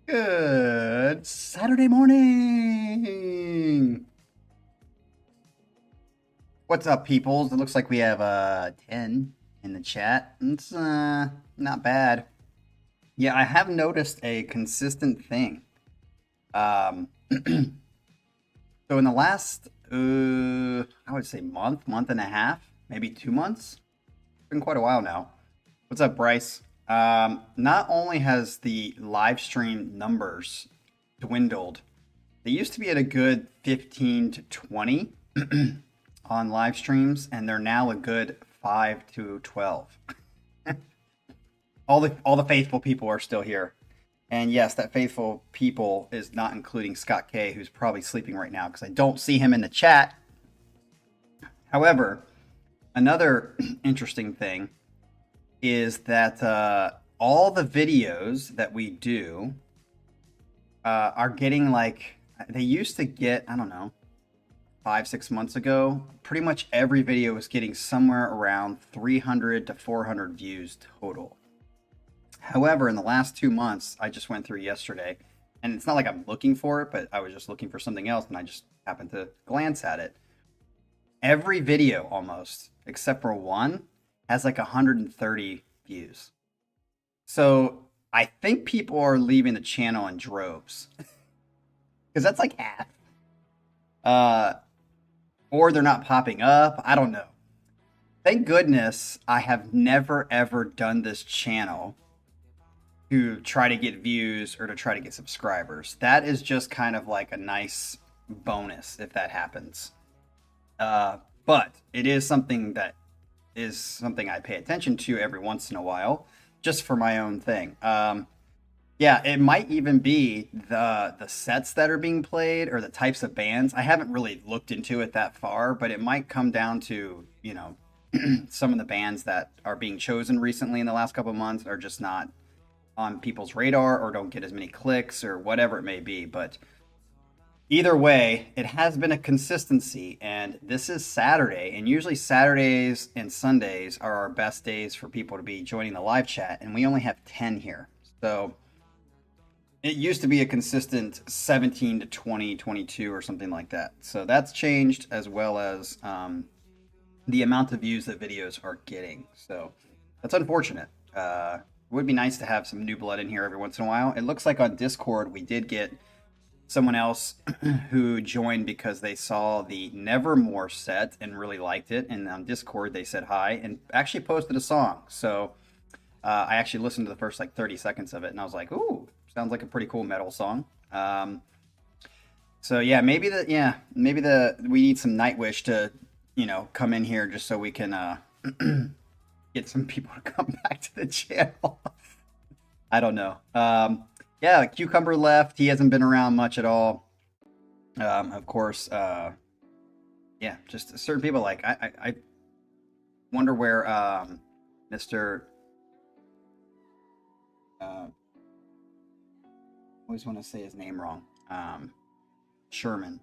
Good Saturday morning. What's up, peoples? It looks like we have 10 in the chat. It's not bad. Yeah, I have noticed a consistent thing. Um so in the last I would say month and a half, maybe 2 months. It's been quite a while now. What's up, Bryce? Not only has the live stream numbers dwindled, they used to be at a good 15 to 20 on live streams, and they're now a good 5 to 12. All the faithful people are still here. And yes, that faithful people is not including Scott K, who's probably sleeping right now because I don't see him in the chat. However, another interesting thing is that all the videos that we do are getting like they used to get, I don't know, 5-6 months ago. Pretty much every video was getting somewhere around 300 to 400 views total. However, in the last 2 months, I just went through yesterday, and it's not like I'm looking for it, but I was just looking for something else, and I just happened to glance at it. Every video, almost, except for one, has like 130 views. So I think people are leaving the channel in droves, because that's like half. Or they're not popping up. I don't know. Thank goodness I have never ever done this channel to try to get views or to try to get subscribers. That is just kind of like a nice bonus if that happens. But it is something I pay attention to every once in a while, just for my own thing. Yeah, it might even be the sets that are being played or the types of bands. I haven't really looked into it that far, but it might come down to, some of the bands that are being chosen recently in the last couple of months are just not on people's radar or don't get as many clicks or whatever it may be. But either way, it has been a consistency, and this is Saturday, and usually Saturdays and Sundays are our best days for people to be joining the live chat, and we only have 10 here. So it used to be a consistent 17 to 20, 22 or something like that. So that's changed, as well as the amount of views that videos are getting. So that's unfortunate. It would be nice to have some new blood in here every once in a while. It looks like on Discord we did get someone else who joined because they saw the Nevermore set and really liked it. And on Discord they said hi and actually posted a song. So I actually listened to the first like 30 seconds of it and I was like, ooh, sounds like a pretty cool metal song. So yeah, maybe we need some Nightwish to, come in here just so we can get some people to come back to the channel. I don't know. Yeah, Cucumber left. He hasn't been around much at all. Of course, yeah, just certain people. Like I wonder where Mr. Always want to say his name wrong. Sherman.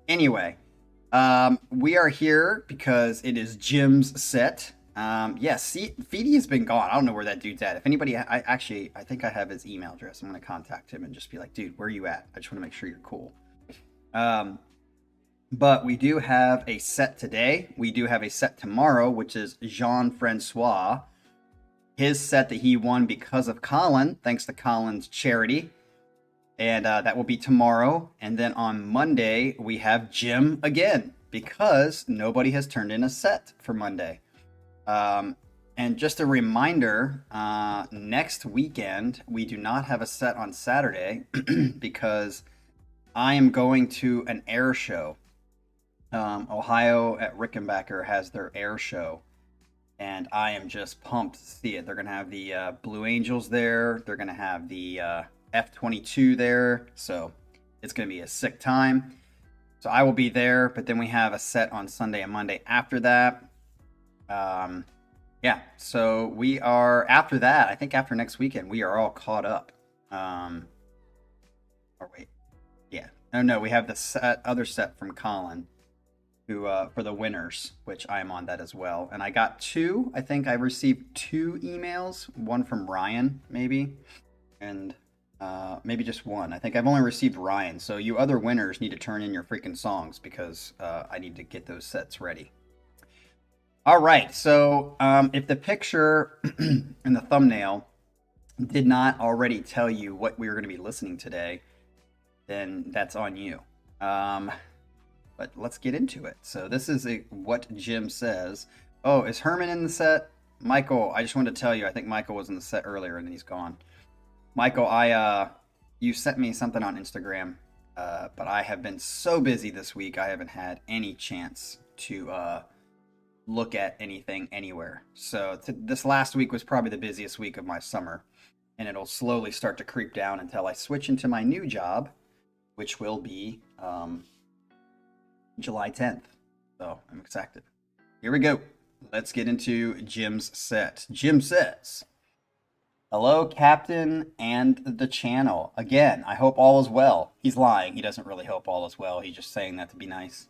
Anyway, we are here because it is Jim's set. Yes, Feedy has been gone. I don't know where that dude's at. If anybody, I think I have his email address. I'm going to contact him and just be like, dude, where are you at? I just want to make sure you're cool. But we do have a set today. We do have a set tomorrow, which is Jean-Francois. His set that he won because of Colin, thanks to Colin's charity. And that will be tomorrow. And then on Monday, we have Jim again because nobody has turned in a set for Monday. And just a reminder, next weekend, we do not have a set on Saturday because I am going to an air show. Ohio at Rickenbacker has their air show, and I am just pumped to see it. They're going to have the Blue Angels there. They're going to have the F-22 there. So it's going to be a sick time. So I will be there, but then we have a set on Sunday and Monday after that. Yeah, so we are, after that, I think after next weekend, we are all caught up. Or wait, yeah. No, we have the other set from Colin, who, for the winners, which I'm on that as well. And I got two, I think I received 2 emails, one from Ryan, maybe, and Maybe just one. I think I've only received Ryan. So you other winners need to turn in your freaking songs because I need to get those sets ready. All right. So if the picture in the thumbnail did not already tell you what we were going to be listening today, then that's on you. But let's get into it. So this is what Jim says. Oh, is Herman in the set? Michael, I just wanted to tell you, I think Michael was in the set earlier and then he's gone. Michael, you sent me something on Instagram, but I have been so busy this week, I haven't had any chance to look at anything anywhere. So this last week was probably the busiest week of my summer, and it'll slowly start to creep down until I switch into my new job, which will be July 10th. So I'm excited. Here we go. Let's get into Jim's set. Jim says, hello, Captain and the channel. Again, I hope all is well. He's lying. He doesn't really hope all is well. He's just saying that to be nice.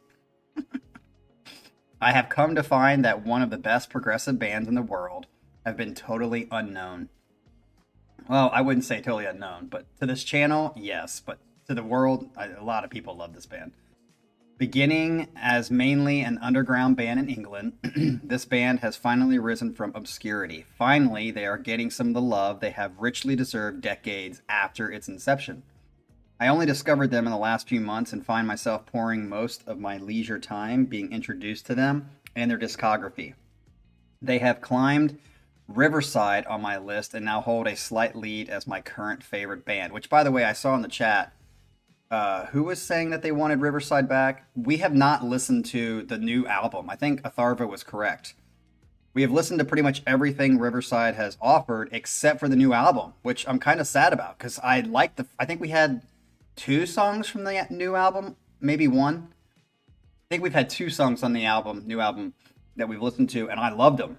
I have come to find that one of the best progressive bands in the world have been totally unknown. Well, I wouldn't say totally unknown, but to this channel, yes. But to the world, a lot of people love this band. Beginning as mainly an underground band in England, this band has finally risen from obscurity. Finally, they are getting some of the love they have richly deserved decades after its inception. I only discovered them in the last few months and find myself pouring most of my leisure time being introduced to them and their discography. They have climbed Riverside on my list and now hold a slight lead as my current favorite band, which, by the way, I saw in the chat. Who was saying that they wanted Riverside back? We have not listened to the new album. I think Atharva was correct. We have listened to pretty much everything Riverside has offered except for the new album, which I'm kind of sad about because I think we had 2 songs from the new album, maybe 1. I think we've had 2 songs on the new album that we've listened to, and I loved them.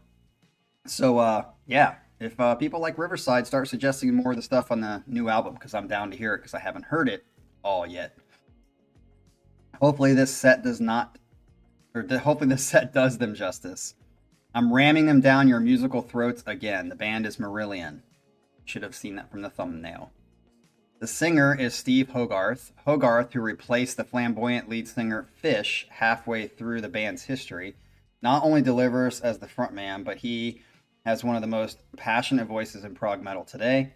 So, yeah, if people like Riverside start suggesting more of the stuff on the new album, because I'm down to hear it because I haven't heard it all yet. Hopefully this set does them justice. I'm ramming them down your musical throats again. The band is Marillion. Should have seen that from the thumbnail. The singer is Steve Hogarth. Hogarth, who replaced the flamboyant lead singer Fish halfway through the band's history, not only delivers as the frontman, but he has one of the most passionate voices in prog metal today.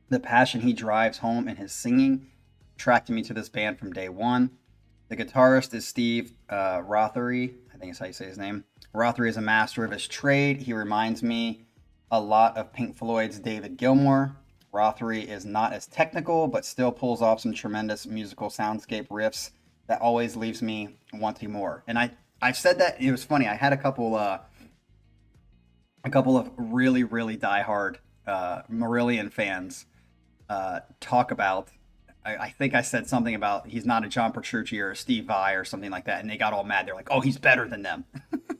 The passion he drives home in his singing attracted me to this band from day one. The guitarist is Steve Rothery. I think that's how you say his name. Rothery is a master of his trade. He reminds me a lot of Pink Floyd's David Gilmour. Rothery is not as technical, but still pulls off some tremendous musical soundscape riffs that always leaves me wanting more. And I said that, it was funny. I had a couple of really, really diehard Marillion fans talk about. I think I said something about he's not a John Petrucci or a Steve Vai or something like that, and they got all mad. They're like, "Oh, he's better than them."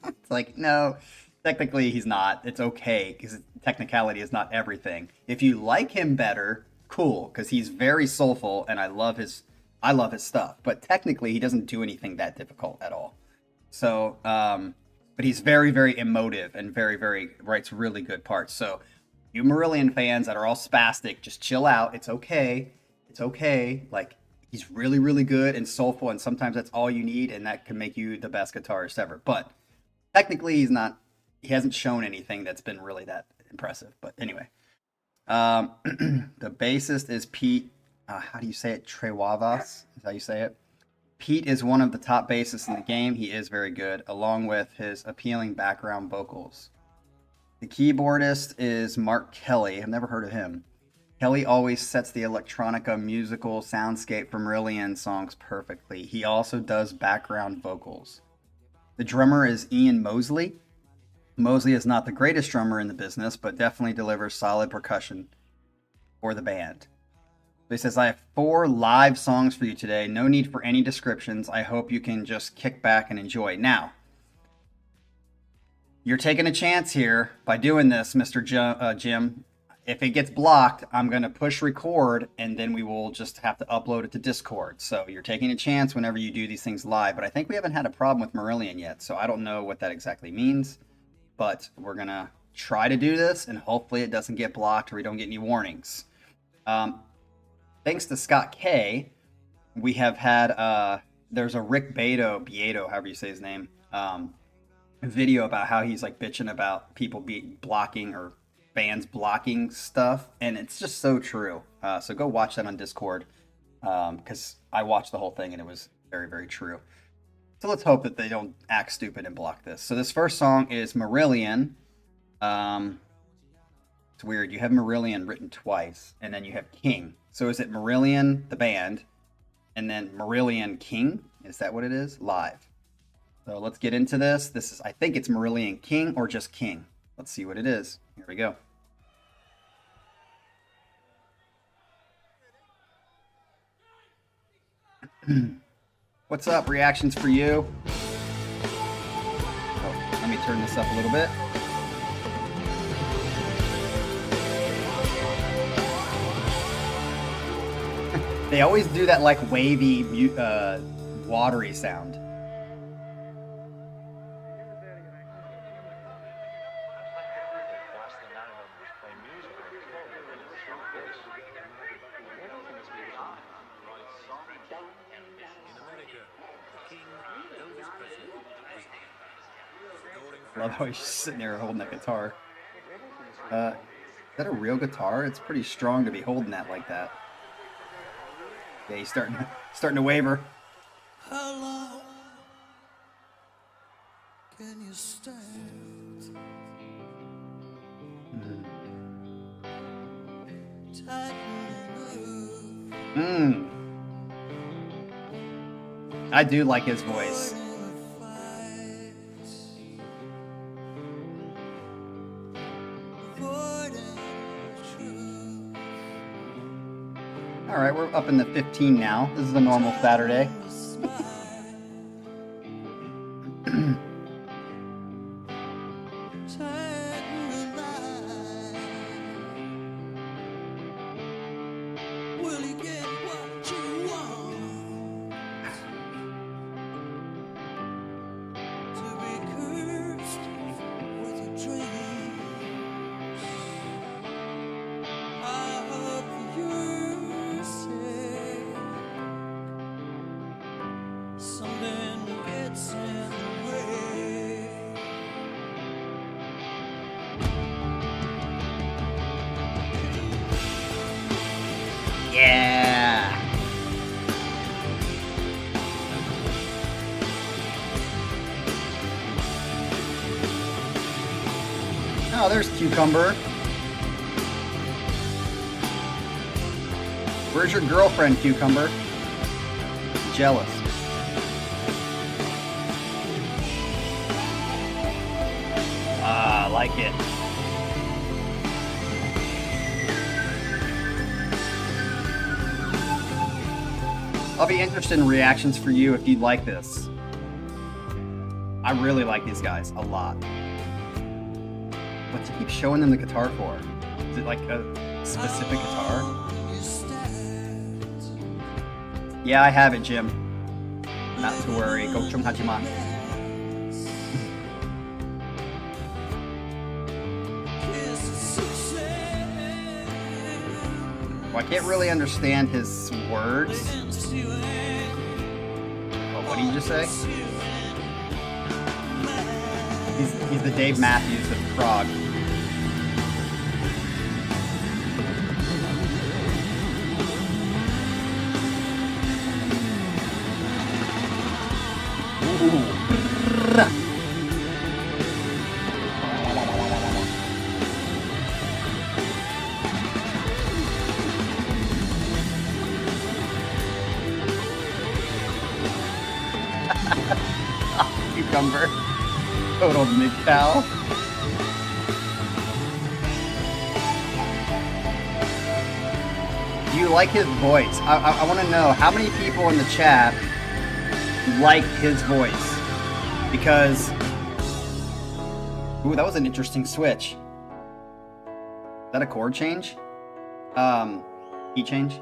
It's like, no, technically he's not. It's okay because technicality is not everything. If you like him better, cool, because he's very soulful, and I love his stuff. But technically, he doesn't do anything that difficult at all. So, but he's very, very emotive and very, very writes really good parts. So, you Marillion fans that are all spastic, just chill out. It's okay. It's okay. Like, he's really, really good and soulful, and sometimes that's all you need, and that can make you the best guitarist ever. But technically, he hasn't shown anything that's been really that impressive. But anyway, the bassist is Pete. How do you say it? Trewavas is how you say it. Pete is one of the top bassists in the game. He is very good, along with his appealing background vocals. The keyboardist is Mark Kelly. I've never heard of him. Kelly always sets the electronica musical soundscape from Marillion songs perfectly. He also does background vocals. The drummer is Ian Mosley. Mosley is not the greatest drummer in the business, but definitely delivers solid percussion for the band. So he says, I have 4 live songs for you today. No need for any descriptions. I hope you can just kick back and enjoy. Now, you're taking a chance here by doing this, Mr. Jim. If it gets blocked, I'm going to push record, and then we will just have to upload it to Discord. So you're taking a chance whenever you do these things live. But I think we haven't had a problem with Marillion yet, so I don't know what that exactly means. But we're going to try to do this, and hopefully it doesn't get blocked or we don't get any warnings. Um, thanks to Scott K, we have had there's a Rick Beato, however you say his name, video about how he's like bitching about people blocking or fans blocking stuff, and it's just so true. So go watch that on Discord, because I watched the whole thing and it was very, very true. So let's hope that they don't act stupid and block this. So this first song is Marillion. It's weird. You have Marillion written twice, and then you have King. So is it Marillion, the band, and then Marillion King? Is that what it is? Live. So let's get into this. I think it's Marillion King or just King. Let's see what it is. Here we go. What's up? Reactions for you. Oh, let me turn this up a little bit. They always do that like wavy, watery sound. Love how he's just sitting there holding that guitar. Is that a real guitar? It's pretty strong to be holding that like that. Yeah, he's starting to waver. How long can you stand? I do like his voice. All right, we're up in the 15 now. This is a normal Saturday. Yeah. Oh, there's Cucumber. Where's your girlfriend, Cucumber? Jealous. Ah, I like it. I'll be interested in reactions for you if you'd like this. I really like these guys a lot. What do you keep showing them the guitar for? Is it like a specific guitar? Yeah, I have it, Jim. Not to worry. Go chung hajima. Well, I can't really understand his words. Oh, what did you just say? He's the Dave Matthews of Prague. Cucumber. Total mid-cow. Do you like his voice? I want to know how many people in the chat like his voice. Because... Ooh, that was an interesting switch. Is that a chord change? Key change?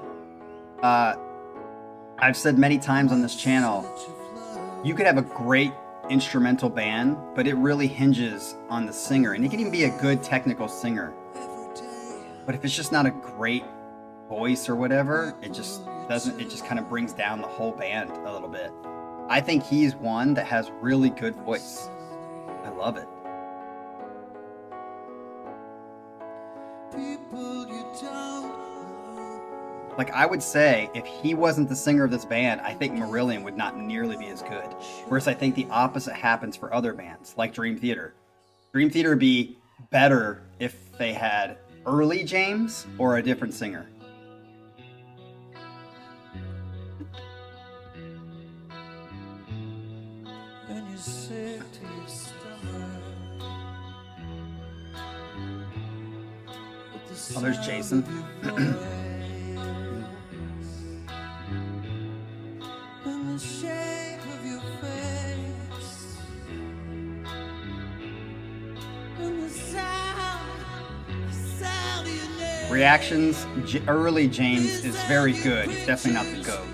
I've said many times on this channel, you could have a great instrumental band, but it really hinges on the singer. And it can even be a good technical singer. But if it's just not a great voice or whatever, it just doesn't, it just kind of brings down the whole band a little bit. I think he's one that has really good voice. I love it. People you don't know. Like, I would say if he wasn't the singer of this band, I think Marillion would not nearly be as good. Whereas I think the opposite happens for other bands, like Dream Theater. Dream Theater would be better if they had early James or a different singer. When you're sick to your stomach. With the Oh, there's sound Jason. of your voice. And the shape of your face. And the sound of your name. Reactions, early James is very good. He's definitely not the GOAT.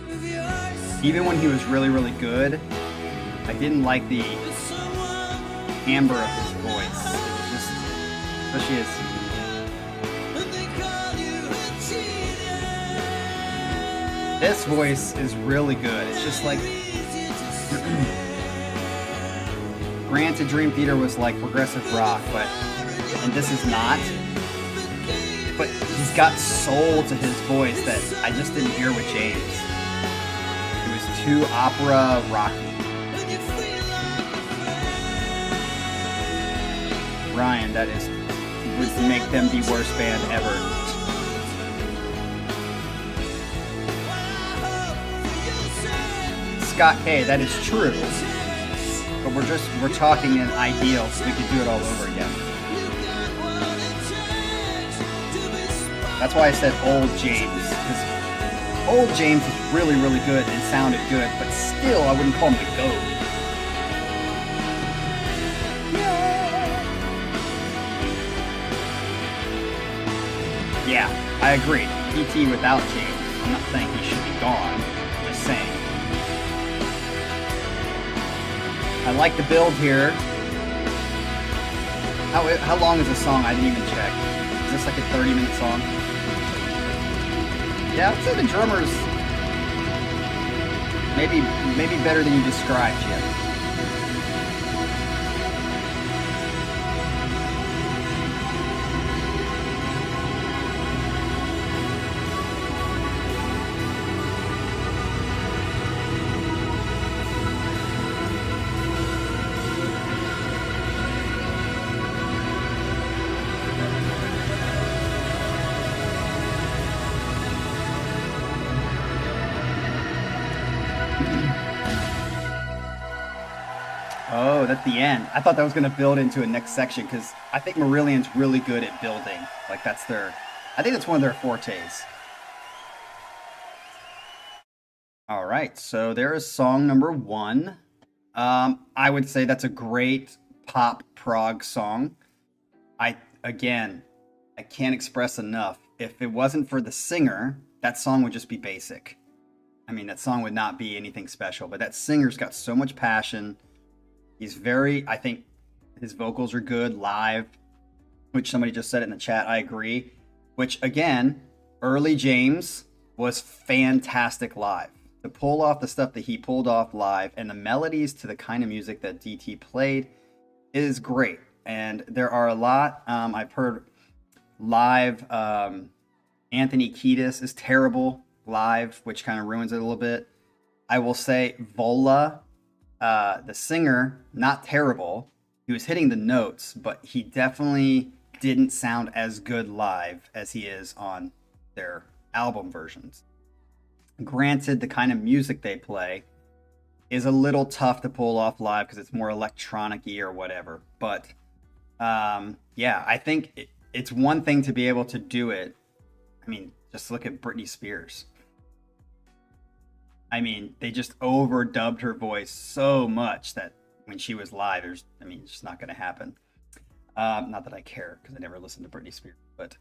Even when he was really, really good, I didn't like the timbre of his voice. It was just, especially his. This voice is really good. It's just like, granted, Dream Theater was like progressive rock, and this is not. But he's got soul to his voice that I just didn't hear with James. It was too opera rocky. Ryan, that is, would make them the worst band ever. Scott K, that is true. But we're talking in ideals. We could do it all over again. That's why I said old James, because old James was really, really good and sounded good, but still I wouldn't call him the GOAT. Yeah, I agree. E.T. without James. I'm not saying he should be gone. I'm just saying. I like the build here. How long is the song? I didn't even check. Is this like a 30-minute song? Yeah, I'd say the drummer's maybe better than you described, Jim. Oh, that's the end. I thought that was going to build into a next section because I think Marillion's really good at building. Like I think that's one of their fortes. All right, so there is song number 1. I would say that's a great pop prog song. Again, I can't express enough. If it wasn't for the singer, that song would just be basic. I mean, that song would not be anything special, but that singer's got so much passion. I think his vocals are good live, which somebody just said it in the chat. I agree. Which, again, early James was fantastic live. To pull off the stuff that he pulled off live and the melodies to the kind of music that DT played is great. And there are a lot. I've heard live. Anthony Kiedis is terrible live, which kind of ruins it a little bit. I will say Vola, the singer, not terrible. He was hitting the notes, but he definitely didn't sound as good live as he is on their album versions. Granted, the kind of music they play is a little tough to pull off live because it's more electronic-y or whatever. But yeah, I think it's one thing to be able to do it. I mean, just look at Britney Spears. I mean, they just overdubbed her voice so much that when she was live, it's just not going to happen. Not that I care, because I never listened to Britney Spears, but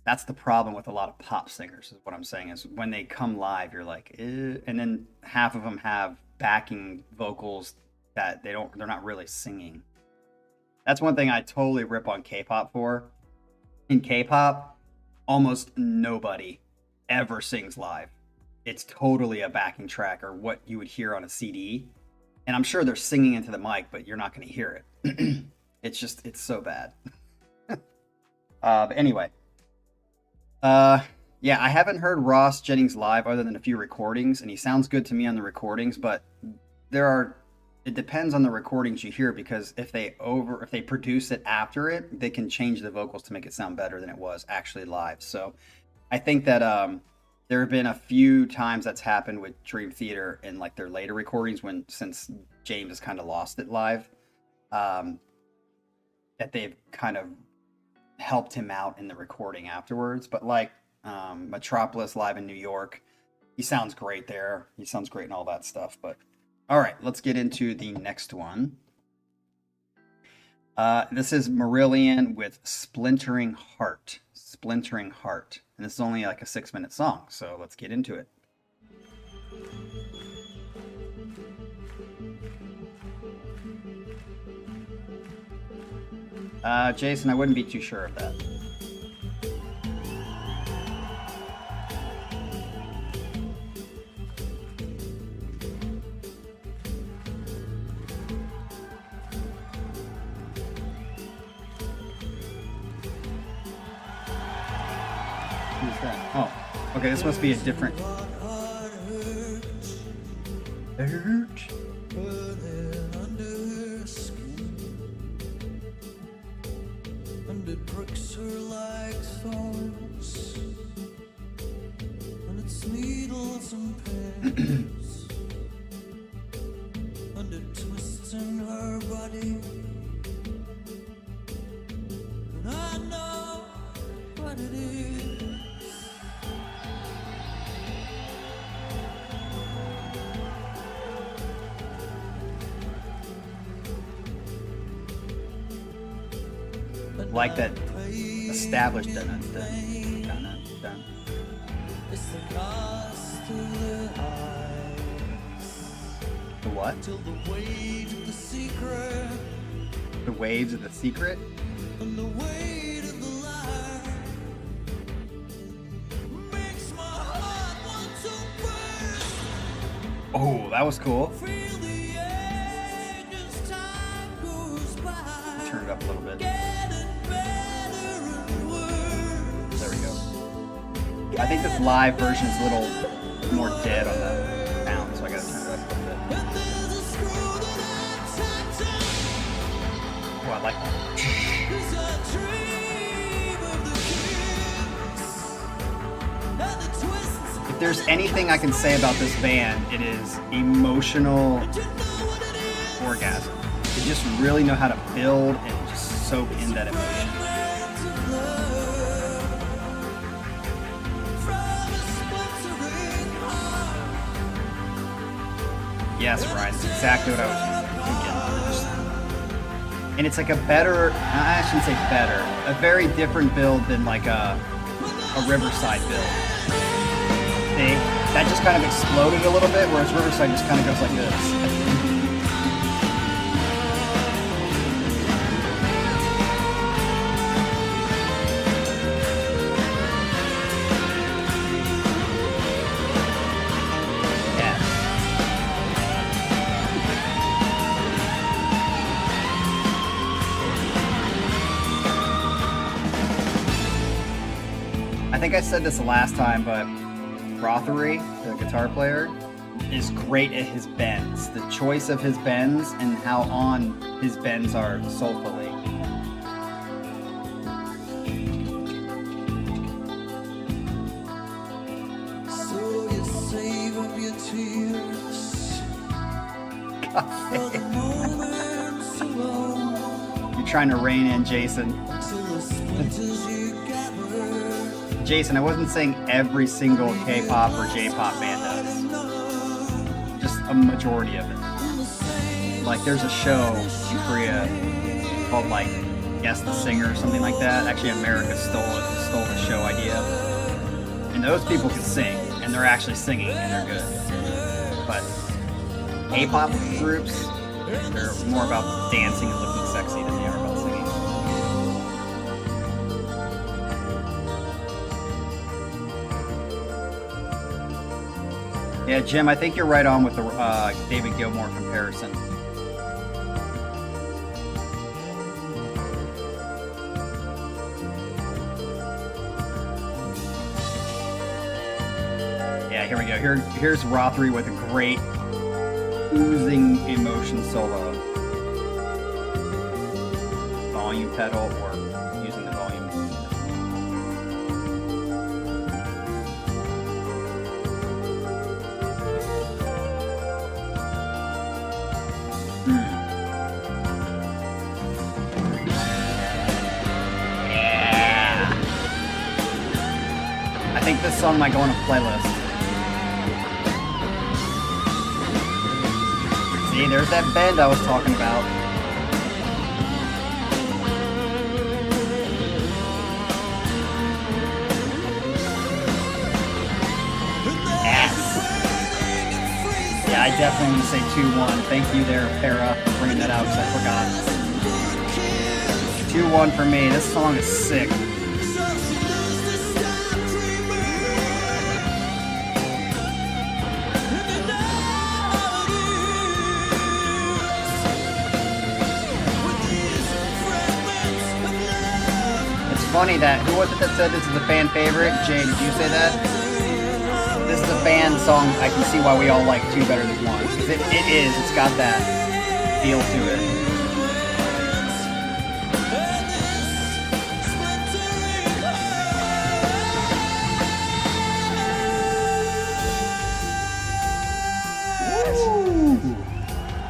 that's the problem with a lot of pop singers, is what I'm saying, is when they come live, you're like, eh, and then half of them have backing vocals that they're not really singing. That's one thing I totally rip on K-pop for. In K-pop, almost nobody ever sings live. It's totally a backing track or what you would hear on a CD. And I'm sure they're singing into the mic, but you're not going to hear it. It's so bad. But anyway. Yeah, I haven't heard Ross Jennings live other than a few recordings, and he sounds good to me on the recordings, but it depends on the recordings you hear, because if they produce it after it, they can change the vocals to make it sound better than it was actually live. So I think that there have been a few times that's happened with Dream Theater in like their later recordings since James has kind of lost it live, that they've kind of helped him out in the recording afterwards. But like Metropolis live in New York, he sounds great there. He sounds great and all that stuff. But all right, let's get into the next one. This is Marillion with Splintering Heart. Splintering Heart. And this is only like a 6-minute song, so let's get into it. Jason, I wouldn't be too sure of that. Who's that? Oh, okay, this must be a different... Hurt. And it pricks her like thorns, and it's needles and pins, and it twists in her body, and I know what it is. Like that established dun. It's the cost of the eyes. The what? Till the weight of the secret, The waves of the secret? and the weight of the lie makes my heart want to burst. Oh, that was cool. Feel the edge as time goes by. Turn it up a little bit. Getting better and worse. There we go. I think this live version is a little more dead on the sound, so I gotta turn it up a little bit. And there's a screw that I tighten. Oh, I like that. 'Cause I dream of the kiss and the twists. If there's anything I can say about this band, it is emotional You know what it is. orgasm. They just really know how to build and just soak in that emotion. Fragments of love from a splintering heart. Yes, Ryan, that's exactly what I was thinking. And it's like a better, I shouldn't say better, a very different build than like a Riverside build. That just kind of exploded a little bit, whereas Riverside just kind of goes like this. I think I said this the last time, but Rothery, the guitar player, is great at his bends. The choice of his bends and how on his bends are soulfully. So you save up your tears for the moments alone. You're trying to rein in Jason. Till the splinters you gather. Jason, I wasn't saying every single K-pop or J-pop band does. Just a majority of it. Like there's a show in Korea called like Guess the Singer or something like that. Actually, America stole the show idea. And those people can sing, and they're actually singing, and they're good. But K-pop groups, they're more about dancing and looking sexy than they are about singing. Yeah, Jim, I think you're right on with the David Gilmour comparison. Yeah, here we go. Here's Rothery with a great oozing emotion solo. Volume pedal or using the volume. Yeah. I think this song might go on a playlist. See, there's that bend I was talking about. Yes. Yeah, I definitely want to say 2-1. Thank you there, Farah, for bringing that out because I forgot. 2-1 for me. This song is sick. Funny that, who was it that said this is a fan favorite? Jay, did you say that? This is a fan song. I can see why we all like 2 better than 1. Because it is. It's got that feel to it. Woo!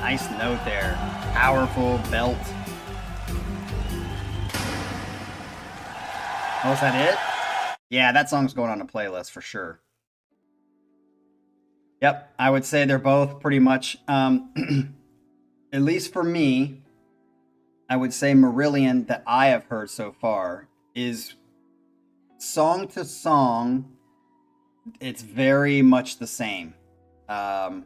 Nice note there. Powerful belt. Oh, is that it? Yeah, that song's going on a playlist for sure. Yep, I would say they're both pretty much, at least for me, I would say Marillion that I have heard so far is song to song, it's very much the same. I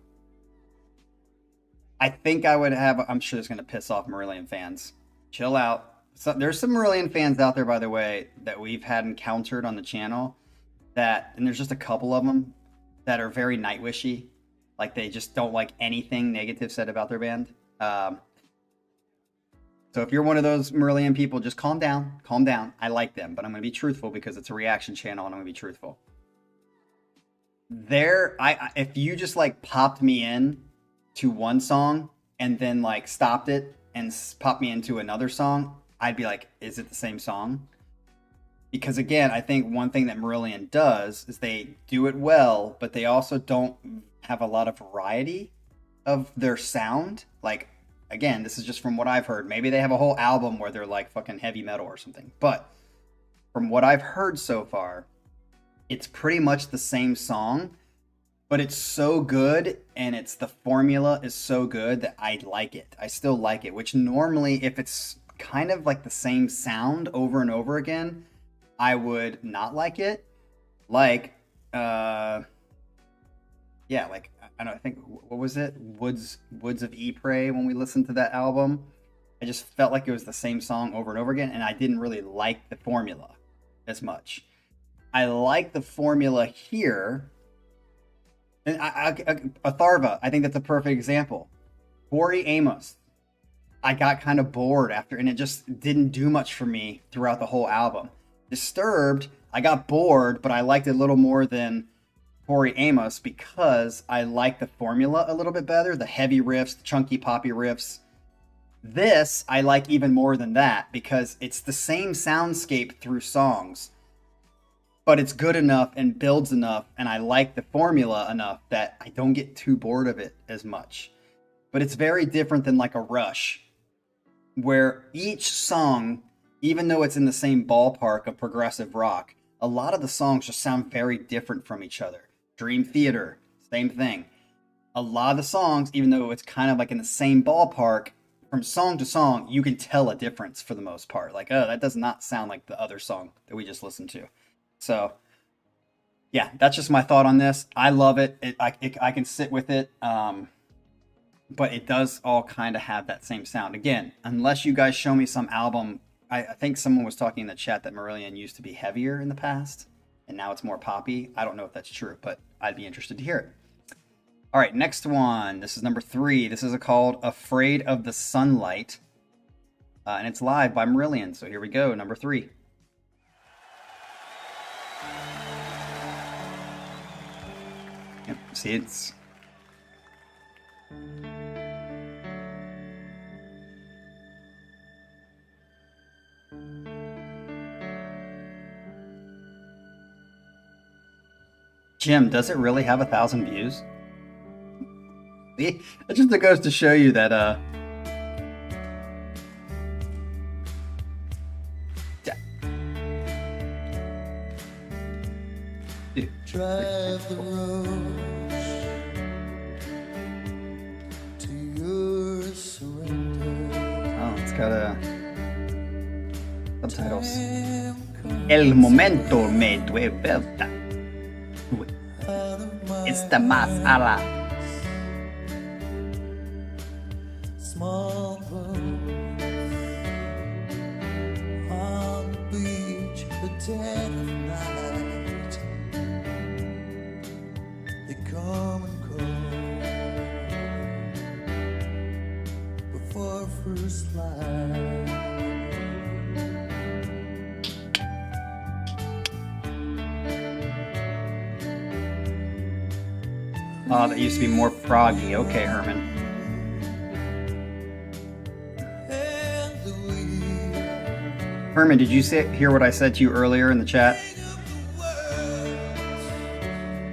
think I would have, I'm sure it's going to piss off Marillion fans. Chill out. So there's some Marillion fans out there, by the way, that we've had encountered on the channel that, and there's just a couple of them that are very Nightwishy. Like they just don't like anything negative said about their band. So if you're one of those Marillion people, just calm down. Calm down. I like them, but I'm going to be truthful because it's a reaction channel and I'm going to be truthful. If you just like popped me in to one song and then like stopped it and popped me into another song, I'd be like, is it the same song? Because again, I think one thing that Marillion does is they do it well, but they also don't have a lot of variety of their sound. Like, again, this is just from what I've heard. Maybe they have a whole album where they're like fucking heavy metal or something. But from what I've heard so far, it's pretty much the same song, but it's so good and the formula is so good that I like it. I still like it, which normally if it's kind of like the same sound over and over again, I would not like it. Like, I think, what was it? Woods of Ypres, when we listened to that album. I just felt like it was the same song over and over again, and I didn't really like the formula as much. I like the formula here. And Atharva, I think that's a perfect example. Tori Amos, I got kind of bored after, and it just didn't do much for me throughout the whole album. Disturbed, I got bored, but I liked it a little more than Tori Amos because I like the formula a little bit better, the heavy riffs, the chunky poppy riffs. This I like even more than that because it's the same soundscape through songs, but it's good enough and builds enough, and I like the formula enough that I don't get too bored of it as much. But it's very different than like a Rush, where each song, even though it's in the same ballpark of progressive rock, a lot of the songs just sound very different from each other. Dream Theater, same thing. A lot of the songs, even though it's kind of like in the same ballpark, from song to song, you can tell a difference for the most part. Like, oh, that does not sound like the other song that we just listened to. So, yeah, that's just my thought on this. I love it. I can sit with it. But it does all kind of have that same sound. Again, unless you guys show me some album, I think someone was talking in the chat that Marillion used to be heavier in the past, and now it's more poppy. I don't know if that's true, but I'd be interested to hear it. All right, next one. This is number 3. This is called Afraid of the Sunlight. And it's live by Marillion. So here we go, number 3. Yep, see, it's... Jim, does it really have 1,000 views? See, it just goes to show you that, yeah. Dude. Drive the road to your surrender. Oh, it's got subtitles. El momento me duelta. Esta más ala. Small boat on the beach, the dead of night. They come and go before first light. Oh, that used to be more proggy. Okay, Herman. Herman, did you hear what I said to you earlier in the chat?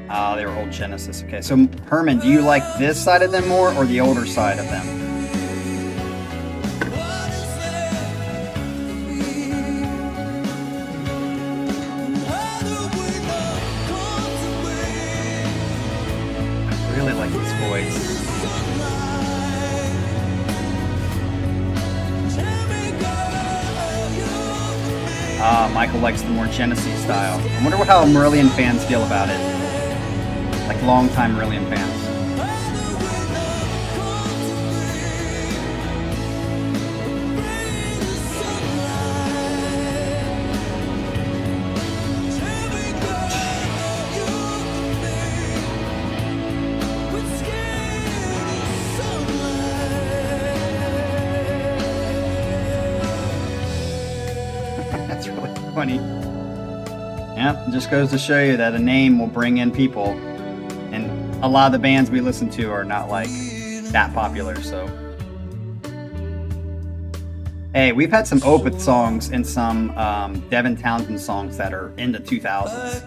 Oh, they were old Genesis. Okay, so Herman, do you like this side of them more or the older side of them? I really like his voice. Michael likes the more Genesis style. I wonder how Marillion fans feel about it. Like long-time Marillion fans. That's really funny. Yep, it just goes to show you that a name will bring in people. And a lot of the bands we listen to are not like that popular, so. Hey, we've had some Opeth songs and some Devin Townsend songs that are in the 2000s.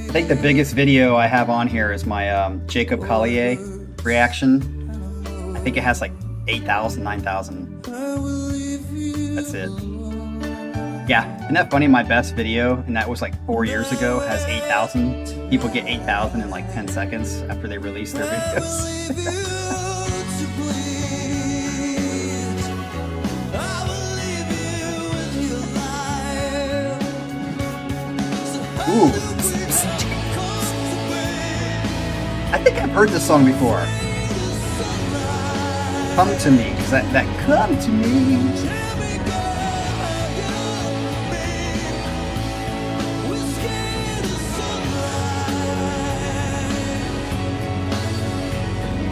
I think the biggest video I have on here is my Jacob Collier reaction. I think it has like 8,000, 9,000. That's it. Yeah, isn't that funny? My best video, and that was like 4 years ago, has 8,000. People get 8,000 in like 10 seconds after they release their videos. Ooh. I think I've heard this song before. Come to me, because that come to me.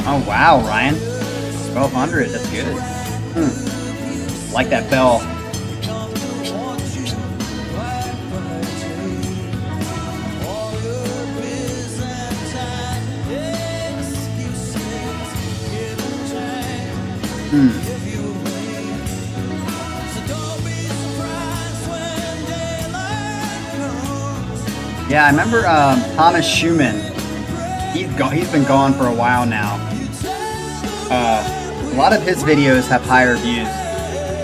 Oh wow, Ryan. 1,200, that's good. Like that bell. Yeah, I remember Thomas Schumann. He's been gone for a while now. A lot of his videos have higher views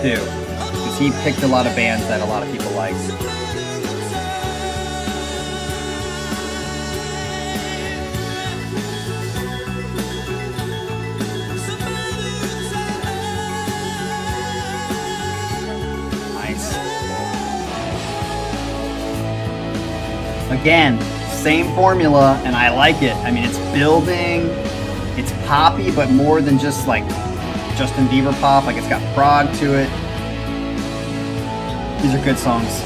too, because he picked a lot of bands that a lot of people like. Nice. Again, same formula, and I like it. I mean, it's building. It's poppy, but more than just like Justin Bieber pop. Like it's got prog to it. These are good songs.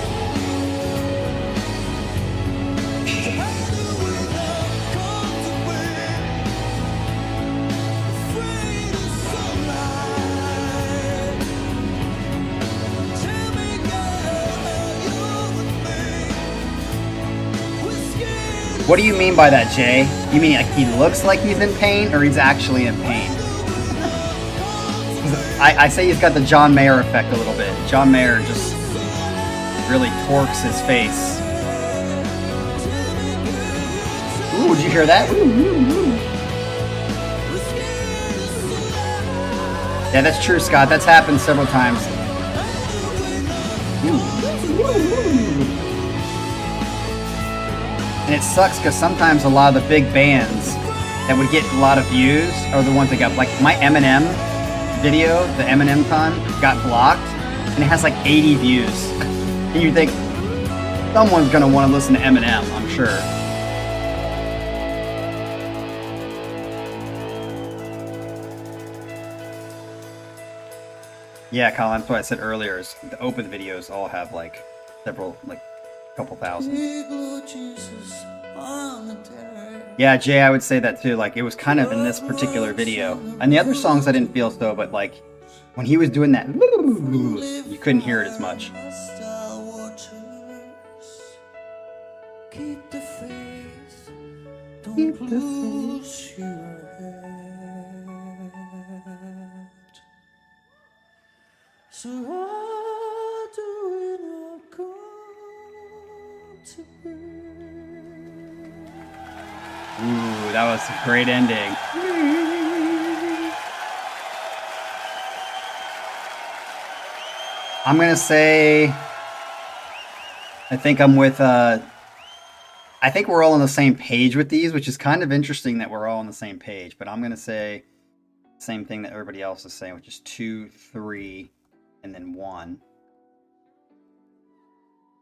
What do you mean by that, Jay? You mean like he looks like he's in pain, or he's actually in pain? I say he's got the John Mayer effect a little bit. John Mayer just really torques his face. Ooh, did you hear that? Yeah, that's true, Scott. That's happened several times. And it sucks because sometimes a lot of the big bands that would get a lot of views are the ones that got, like my Eminem video, the Eminem con, got blocked, and it has like 80 views. And you think someone's gonna want to listen to Eminem, I'm sure. Yeah, Colin, that's what I said earlier, is the open videos all have like several, like a couple thousand. Yeah, Jay, I would say that too. Like, it was kind of in this particular video. And the other songs I didn't feel so, but like, when he was doing that, you couldn't hear it as much. Keep the faith, Keep don't the lose your head. So how do we not come to be? Ooh, that was a great ending. I'm gonna say, I think I'm with, I think we're all on the same page with these, which is kind of interesting that we're all on the same page, but I'm gonna say the same thing that everybody else is saying, which is 2, 3, and then 1.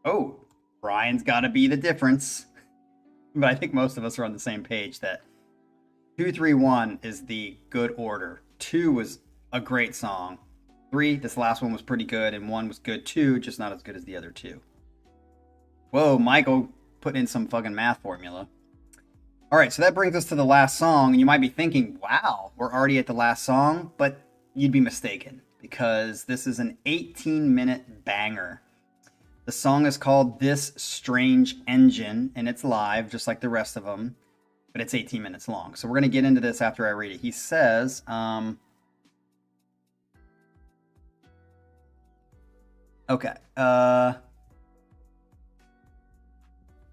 Oh, Brian's gotta be the difference. But I think most of us are on the same page that 2, 3, 1 is the good order. 2 was a great song. 3, this last one was pretty good, and 1 was good too, just not as good as the other 2. Whoa, Michael put in some fucking math formula. All right, so that brings us to the last song, and you might be thinking, wow, we're already at the last song, but you'd be mistaken, because this is an 18-minute banger. The song is called This Strange Engine, and it's live, just like the rest of them, but it's 18 minutes long. So we're going to get into this after I read it. He says, okay, I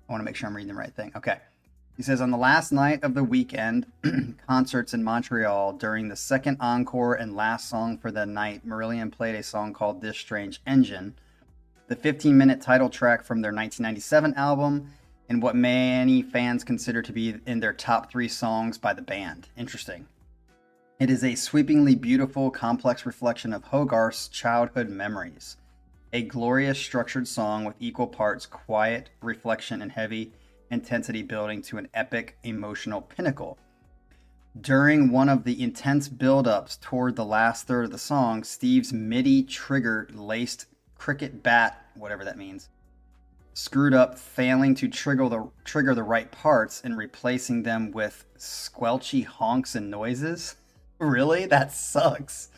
want to make sure I'm reading the right thing. Okay. He says, on the last night of the weekend concerts in Montreal, during the second encore and last song for the night, Marillion played a song called This Strange Engine, the 15-minute title track from their 1997 album, and what many fans consider to be in their top 3 songs by the band. Interesting. It is a sweepingly beautiful, complex reflection of Hogarth's childhood memories. A glorious structured song with equal parts quiet reflection and heavy intensity building to an epic emotional pinnacle. During one of the intense build-ups toward the last third of the song, Steve's MIDI trigger laced cricket bat, whatever that means, screwed up, failing to trigger the right parts and replacing them with squelchy honks and noises. Really? That sucks.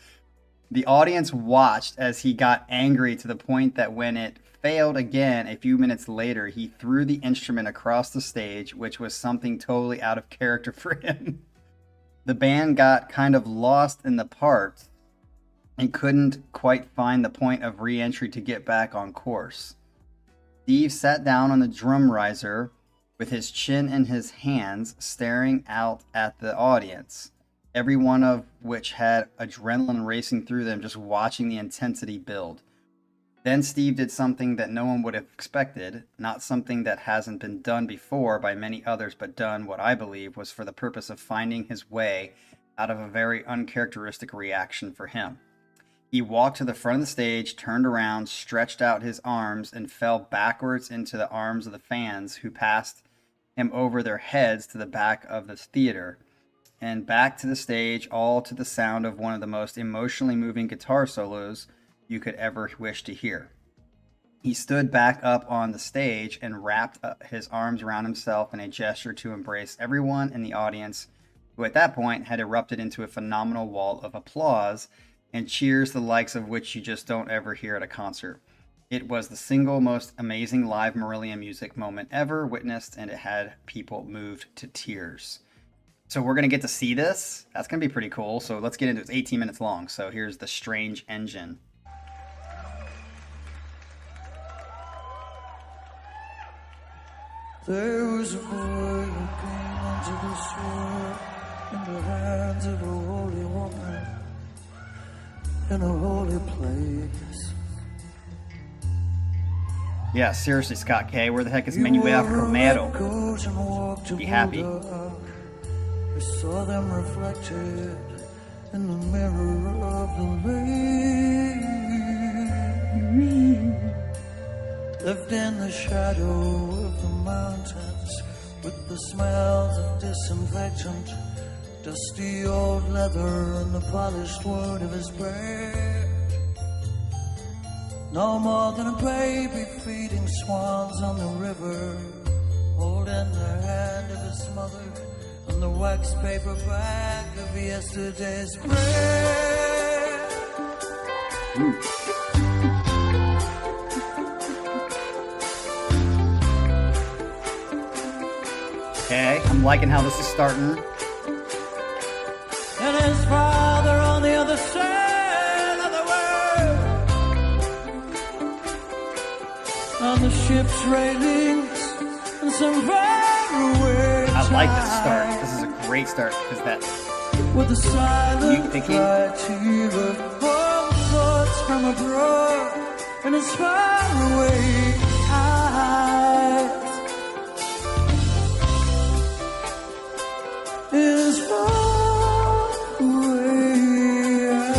The audience watched as he got angry to the point that when it failed again a few minutes later, he threw the instrument across the stage, which was something totally out of character for him. The band got kind of lost in the parts and couldn't quite find the point of re-entry to get back on course. Steve sat down on the drum riser with his chin in his hands, staring out at the audience, every one of which had adrenaline racing through them just watching the intensity build. Then Steve did something that no one would have expected, not something that hasn't been done before by many others, but done what I believe was for the purpose of finding his way out of a very uncharacteristic reaction for him. He walked to the front of the stage, turned around, stretched out his arms, and fell backwards into the arms of the fans who passed him over their heads to the back of the theater and back to the stage, all to the sound of one of the most emotionally moving guitar solos you could ever wish to hear. He stood back up on the stage and wrapped his arms around himself in a gesture to embrace everyone in the audience, who at that point had erupted into a phenomenal wall of applause and cheers, the likes of which you just don't ever hear at a concert. It was the single most amazing live Marillion music moment ever witnessed, and it had people moved to tears. So we're going to get to see this. That's going to be pretty cool. So let's get into it. It's 18 minutes long. So here's the Strange Engine. There was a boy who came into this world in the hands of a holy woman in a holy place. Yeah, seriously, Scott K. Where the heck is Manuel Romero? Be happy. I saw them reflected in the mirror of the lake. Lived in the shadow of the mountains with the smells of disinfectant, dusty old leather and the polished wood of his bed. No more than a baby feeding swans on the river, holding the hand of his mother and the wax paper bag of yesterday's bread. Okay, I'm liking how this is starting. And his father on the other side of the world, on the ship's railings and some faraway I like this start. This is a great start because that with the silent thinking? frontier of home thoughts from abroad and his faraway eyes. His faraway eyes.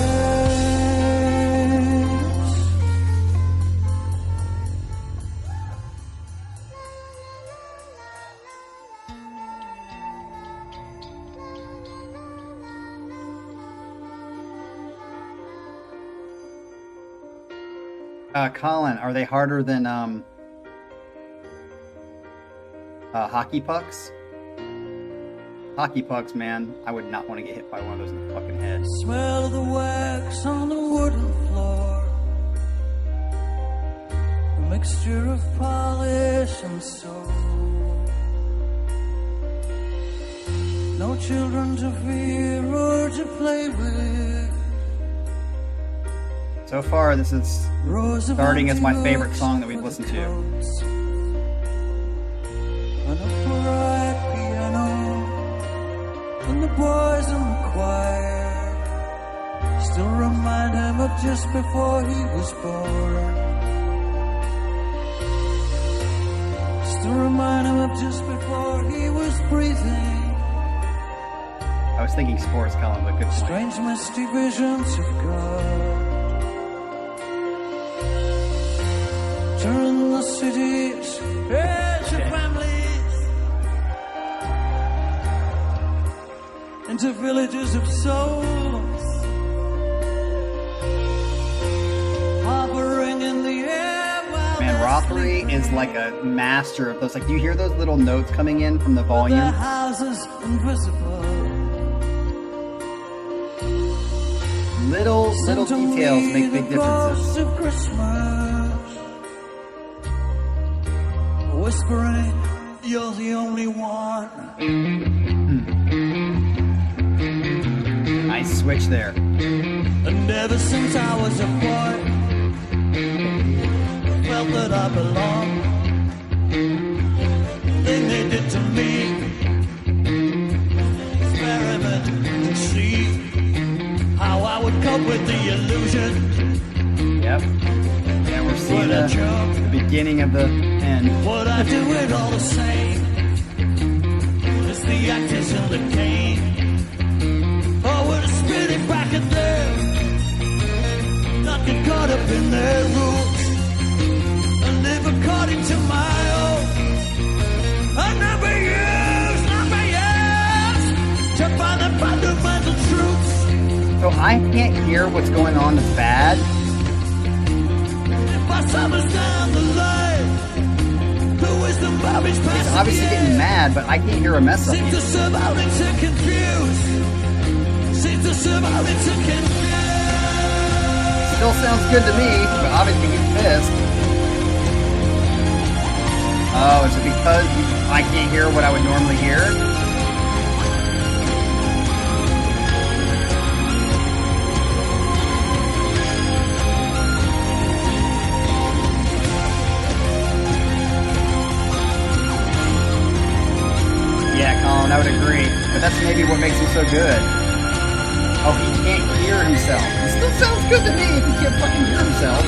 Colin, are they harder than hockey pucks? Hockey pucks, man. I would not want to get hit by one of those in the fucking head. Smell of the wax on the wooden floor, a mixture of polish and soul. No children to fear or to play with. So far, this is Rows of starting as my empty favorite books song that we've with listened to. coats. An upright piano and the boys in the choir still remind him of just before he was born. Still remind him of just before he was breathing. I was thinking sports, Colin, but good point. Strange misty visions of God. Turn the cities into families, into villages of souls, hovering in the air. Man, Rothery is like a master of those. Like, do you hear those little notes coming in from the The volume? houses invisible. Little Send to details me make big the ghosts differences. of Christmas, whispering, "You're the only one." Nice switch there. And ever since I was a boy, I felt that I belonged. The thing they did to me, experiment to see how I would cope with the illusion. Yep. And we're seeing Would I jump? the beginning of the end. Would I do it all the same as the actors in the game? Or would I spit it back at them, not get caught up in their rules, and live according to my own? I never used to find the fundamental truths. So I can't hear what's going on that's bad. If I summers down the line, the wisdom of his He's past obviously getting mad, but I can't hear a mess up. seems to survive and to confuse. Seems to survive and to confuse. Still sounds good to me, but obviously he's pissed. Oh, is it because I can't hear what I would normally hear? Yeah, Colin, I would agree. But that's maybe what makes him so good. Oh, he can't hear himself. It still sounds good to me if he can't fucking hear himself.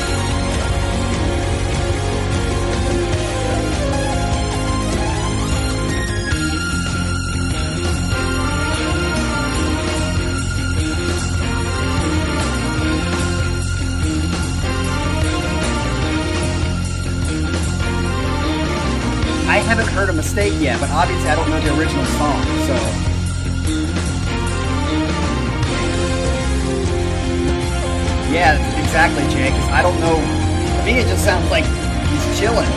I haven't heard a mistake yet, but obviously I don't know the original song, so... Yeah, exactly, Jay, because I don't know... To me, it just sounds like he's chilling.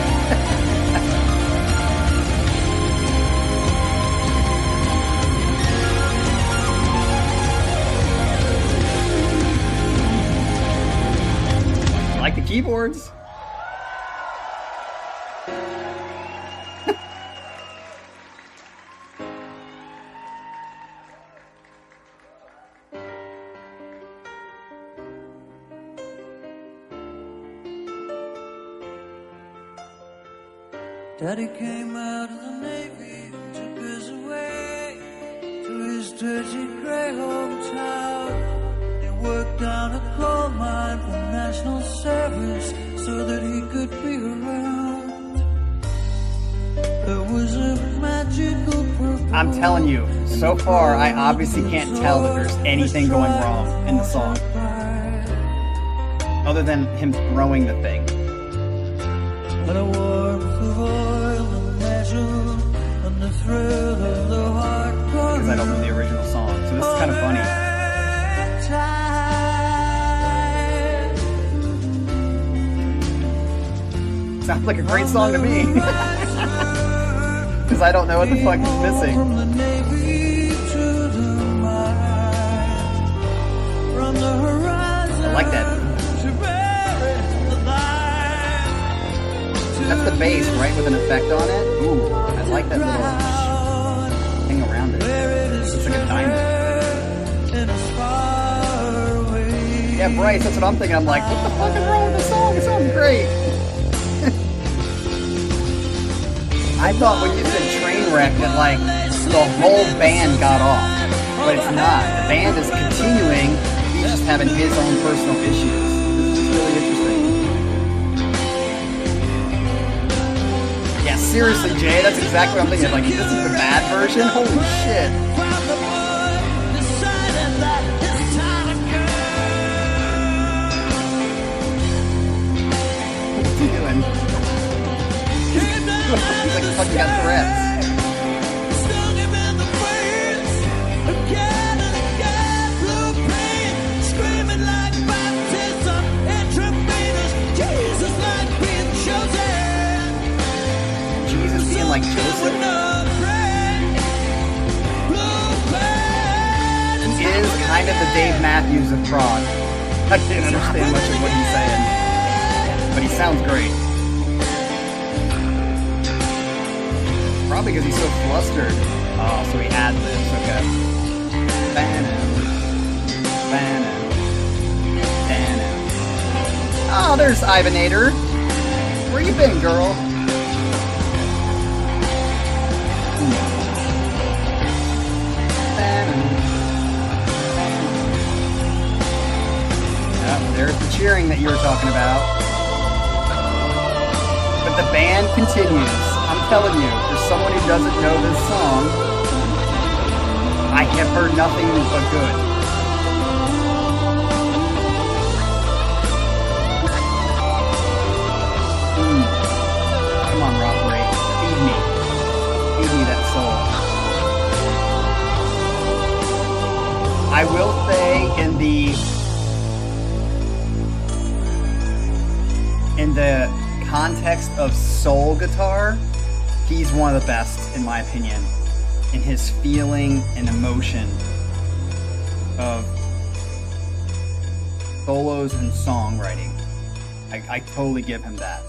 I like the keyboards. Daddy came out of the Navy, took us away to his dirty grey hometown. He worked down a coal mine for national service so that he could be around. There was a magical purple. I'm telling you, so far I obviously can't tell that there's anything going wrong in the song. Other than him throwing the thing. And a warmth of oil and measure and the thrill of the heart. Because I don't know the original song, so this is kind of funny. Sounds like a great song to me. Because I don't know what the fuck is missing. I like that. That's the bass, right, with an effect on it? Ooh, I like that little thing around it. It's like a diamond. Yeah, Bryce, that's what I'm thinking. I'm like, what the fuck is wrong with the song? It sounds great. I thought when you said train wreck that, like, the whole band got off. But it's not. The band is continuing. He's just having his own personal issues. This is really interesting. Yeah, seriously, Jay, that's exactly what I'm thinking. Like, this is the bad version? Holy shit. What's he doing? He's like fucking got Tourette's. Like Joseph is kind of the Dave Matthews of Prague. I can't understand much of what he's saying, but he sounds great. Probably because he's so flustered. Oh, so he adds this. Okay. Oh, there's Ivanator. Where you been, girl? There's the cheering that you were talking about. But the band continues. I'm telling you, for someone who doesn't know this song, I have heard nothing but good. Come on, Rob Ray. Feed me. Feed me that soul. I will say in the context of soul guitar, he's one of the best, in my opinion, in his feeling and emotion of solos and songwriting. I totally give him that.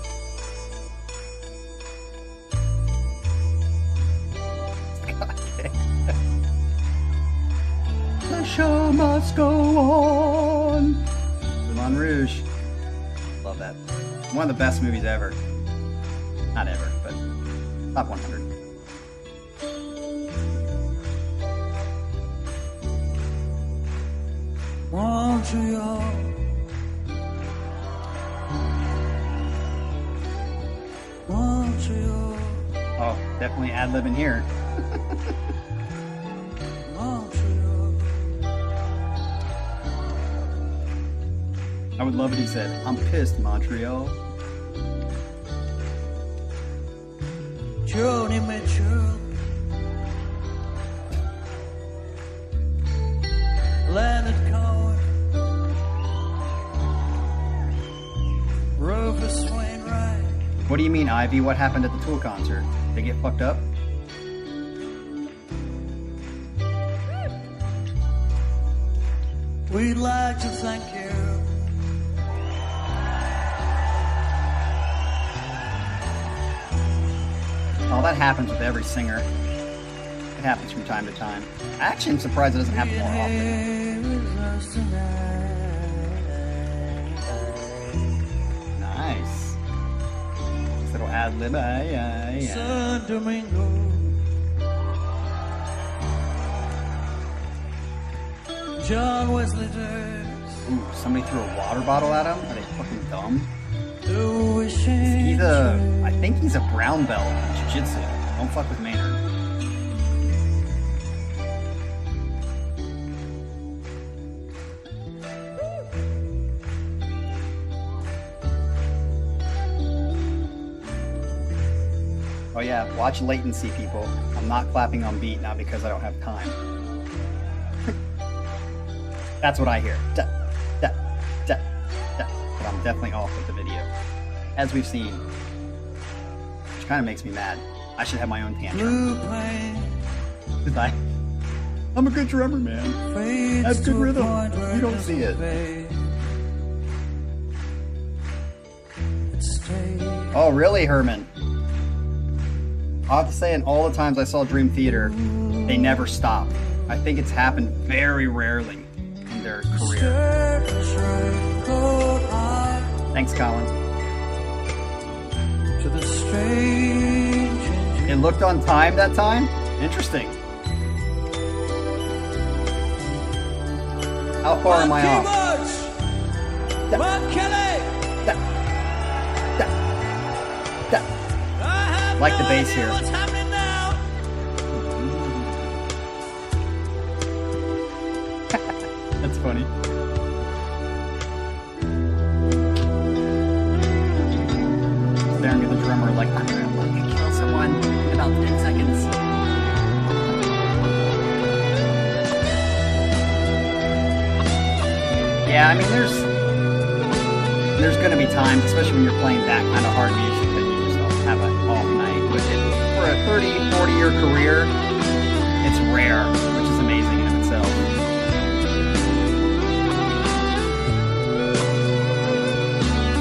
show must go on. Moulin Rouge. Love that. One of the best movies ever. Not ever, but top 100. Montreal. Montreal. Oh, definitely ad-libbing here. Montreal. I would love it if he said, I'm pissed, Montreal. Joni Mitchell. Leonard Cohen. Rufus Wainwright. What do you mean, Ivy? What happened at the Tool concert? They get fucked up? We'd like to thank you. Oh, that happens with every singer. It happens from time to time. Actually, I'm surprised it doesn't happen more often. Nice. This little ad lib. San Domingo. John Wesley Davis. Ooh, somebody threw a water bottle at him? Are they fucking dumb? I think he's a brown belt in jiu-jitsu. Don't fuck with Maynard. Oh yeah, watch latency, people. I'm not clapping on beat, not because I don't have time. That's what I hear. Da, da, da, da. But I'm definitely off with the video. As we've seen. Which kind of makes me mad. I should have my own tantrum. I'm a good drummer, man. I have good rhythm. You don't see it. Oh, really, Herman? I'll have to say, in all the times I saw Dream Theater, they never stopped. I think it's happened very rarely in their career. Thanks, Colin. It looked on time that time? Interesting. How far am I off? Da, da, da, da. Like the bass here. That's funny. Staring at the drummer like, I'm gonna fucking kill someone in about 10 seconds. Yeah, I mean, there's gonna be times, especially when you're playing that kind of hard music, that you just don't have an off night. But for a 30, 40-year career, it's rare, which is amazing in itself.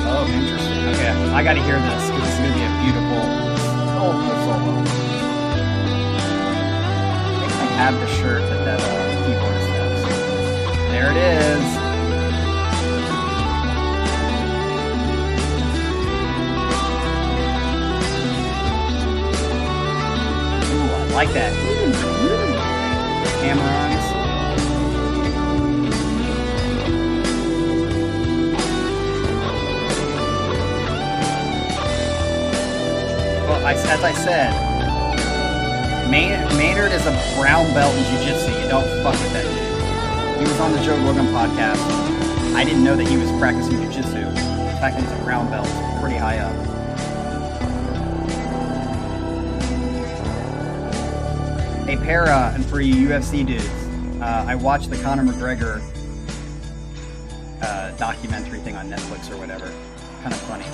Oh, interesting. Okay, I gotta hear this, because this is gonna be a beautiful, soulful solo. I think I have the shirt that keyboardist has. There it is. I like that. Hammer-ons. Well, as I said, Maynard is a brown belt in jiu-jitsu. You don't fuck with that dude. He was on the Joe Rogan podcast. I didn't know that he was practicing jiu-jitsu. The fact that he's a brown belt is pretty high up. Hey, Para, and for you UFC dudes, I watched the Conor McGregor documentary thing on Netflix or whatever. Kind of funny.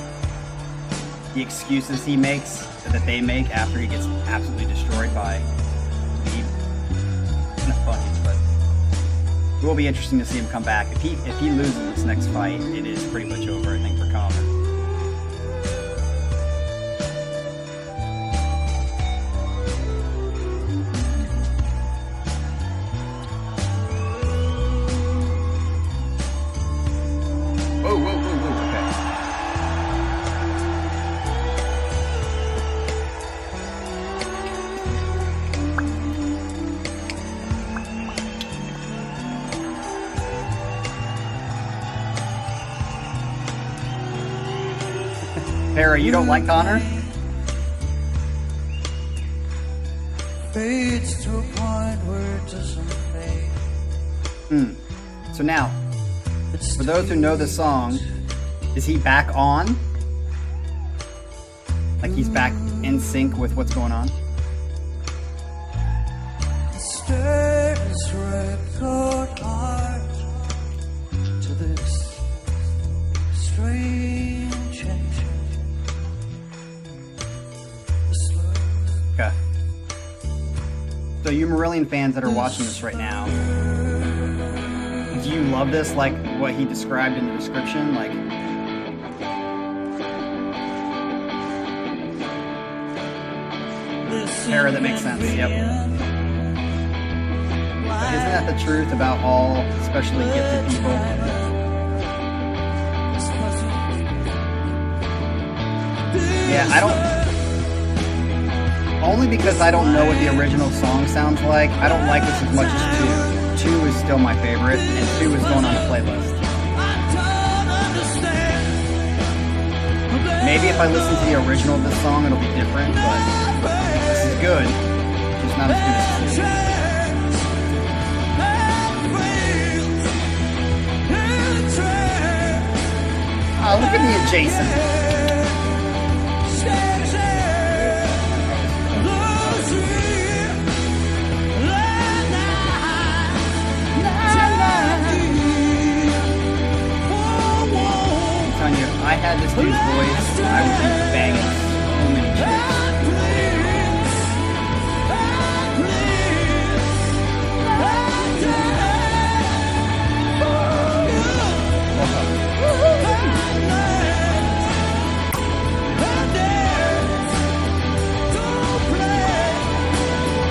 The excuses he makes, that they make after he gets absolutely destroyed by Khabib. Kind of funny, but it will be interesting to see him come back. If he loses this next fight, it is pretty much over, I think, for Conor. Harry, you don't like Connor? Fades to a point where it doesn't fade. So now, for those who know the song, is he back on? Like he's back in sync with what's going on? Stir this record heart to this strange engine. Okay. So you Marillion fans that are watching this right now, do you love this like what he described in the description? Like, Tara, that makes sense, yep. But isn't that the truth about all especially gifted people? Yeah, I don't... Only because I don't know what the original song sounds like, I don't like this as much as 2. 2 is still my favorite, and 2 is going on a playlist. Maybe if I listen to the original of this song, it'll be different, but this is good. Just not as good as 2. Oh, look at me adjacent. If I had this dude's voice, I would be banging so many chicks.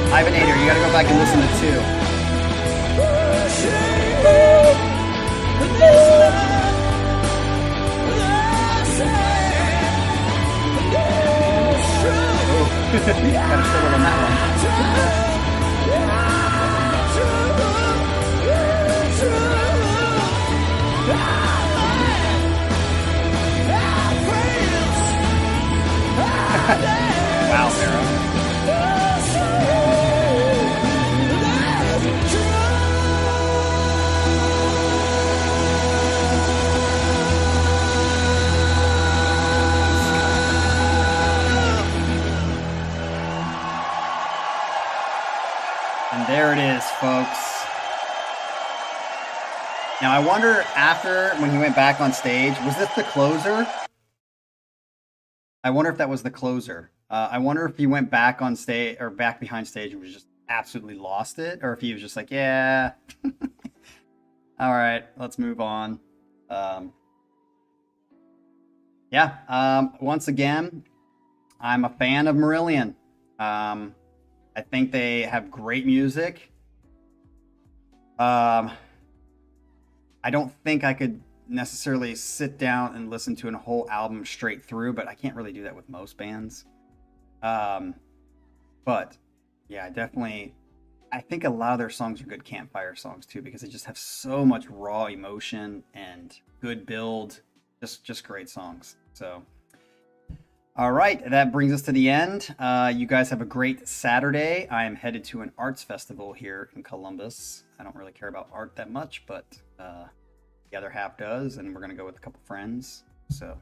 Ivanator, you gotta go back and listen to 2. Gotta struggle on that one. Wow, Sarah. And there it is, folks. Now, I wonder after, when he went back on stage, was this the closer? I wonder if that was the closer. I wonder if he went back on stage, or back behind stage and was just absolutely lost it, or if he was just like, yeah. All right, let's move on. Once again, I'm a fan of Marillion. I think they have great music. I don't think I could necessarily sit down and listen to a whole album straight through, but I can't really do that with most bands. But yeah, I think a lot of their songs are good campfire songs too, because they just have so much raw emotion and good build. Just great songs. So, all right, that brings us to the end. You guys have a great Saturday. I am headed to an arts festival here in Columbus. I don't really care about art that much, but the other half does, and we're going to go with a couple friends. So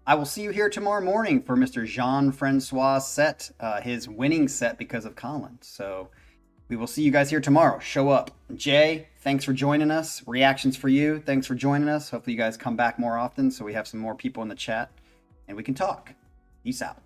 I will see you here tomorrow morning for Mr. Jean-Francois' set, his winning set because of Colin. So we will see you guys here tomorrow. Show up. Jay, thanks for joining us. Reactions for you. Thanks for joining us. Hopefully you guys come back more often so we have some more people in the chat and we can talk. Peace out.